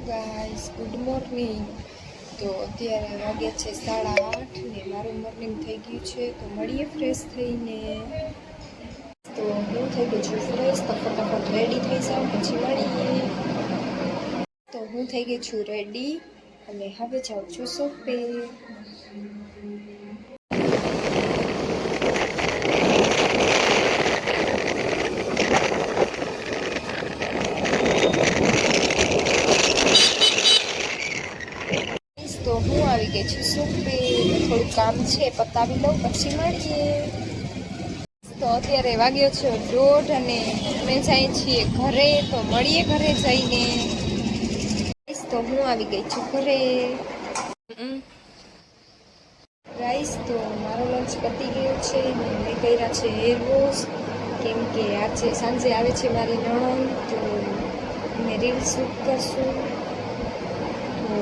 Guys, good morning. તો અત્યારે વાગ્યા છે 8:30 ને મારું મોર્નિંગ થઈ ગયું છે. તો મળીએ ફ્રેશ થઈને. તો હું થઈ ગઈ છું ફ્રેશ, તો ફટાફટ રેડી થઈ જાઉં પછી મળીએ. તો હું થઈ ગઈ છું રેડી અને હવે જાઉં છું શોપે. તો હું આવી ગઈ છું શોપે. થોડું કામ છે પતાવી લઉં પછી મળીએ. તો અત્યારે વાગ્યો છે 1:30 અને અમે જઈએ છીએ ઘરે. તો મળીએ ઘરે જઈને. તો હું આવી ગઈ છું ઘરે. ગાઈસ, તો મારો લંચ પતી ગયો છે ને મેં કર્યા છે હેર વોશ, કેમ કે આજે સાંજે આવે છે મારી નણંદ. તો અમે રીલ શૂટ કરશું. તો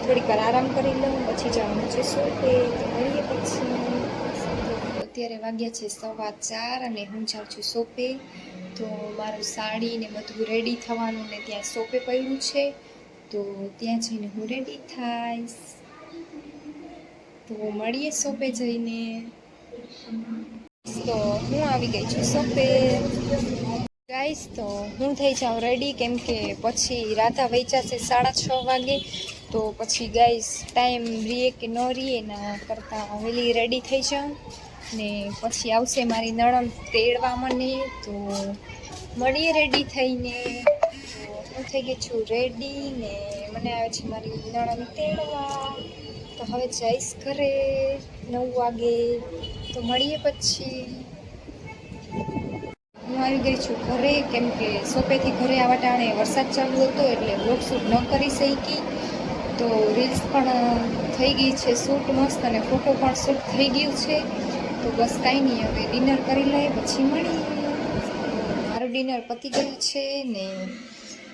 થોડીક વાર આરામ કરી લઉં પછી જવાનું છે શોપે. તો મળીએ પછી. અત્યારે વાગ્યા છે 4:15 અને હું જાઉં છું શોપે. તો મારું સાડી ને બધું રેડી થવાનું ને ત્યાં શોપે પડ્યું છે. તો ત્યાં જઈને હું રેડી થઈશ. તો મળીએ શોપે જઈને. તો હું આવી ગઈ છું શોપે. ગાઈસ, તો હું થઈ જાઉં રેડી, કેમ કે પછી રાધા વૈચાશે 6:30 વાગે. તો પછી ગાઈસ ટાઈમ રીએ કે ન રીએ ના કરતાં વહેલી રેડી થઈ જાઉં ને પછી આવશે મારી નણંદ તેડવા મને. તો મળીએ રેડી થઈને. તો હું થઈ ગઈ છું રેડી ને મને આવે છે મારી નણંદ તેડવા. તો હવે જઈશ ઘરે 9 વાગે. તો મળીએ પછી. હું આવી ગઈ છું ઘરે, કેમ કે શોપેથી ઘરે આવવા ટાણે વરસાદ ચાલુ હતો એટલે બ્લોગ શૂટ ન કરી શકી. તો રીલ્સ પણ થઈ ગઈ છે શૂટ મસ્ત અને ફોટો પણ શૂટ થઈ ગયું છે. તો બસ કાંઈ નહીં, હવે ડિનર કરી લઈએ પછી મળીએ. મારું ડિનર પતી ગયું છે ને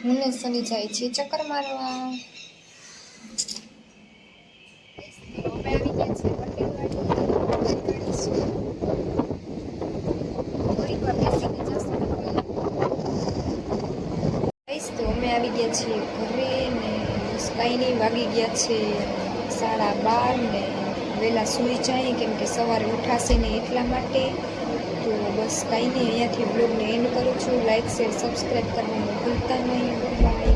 હું ને સની જાય છે ચક્કર મારવા. અમે આવી ગયા છે તો અમે આવી ગયા છીએ ઘરે ને કાંઈ નહીં, વાગી ગયા છે 12:30 ને વહેલા સૂઈ જાય, કેમ કે સવારે ઉઠાશે ને એટલા માટે. તો બસ કાંઈ નહીં, અહીંયાથી બ્લોગને એન્ડ કરું છું. લાઈક, શેર, સબસ્ક્રાઈબ કરવાનું ભૂલતા નહીં. બાય.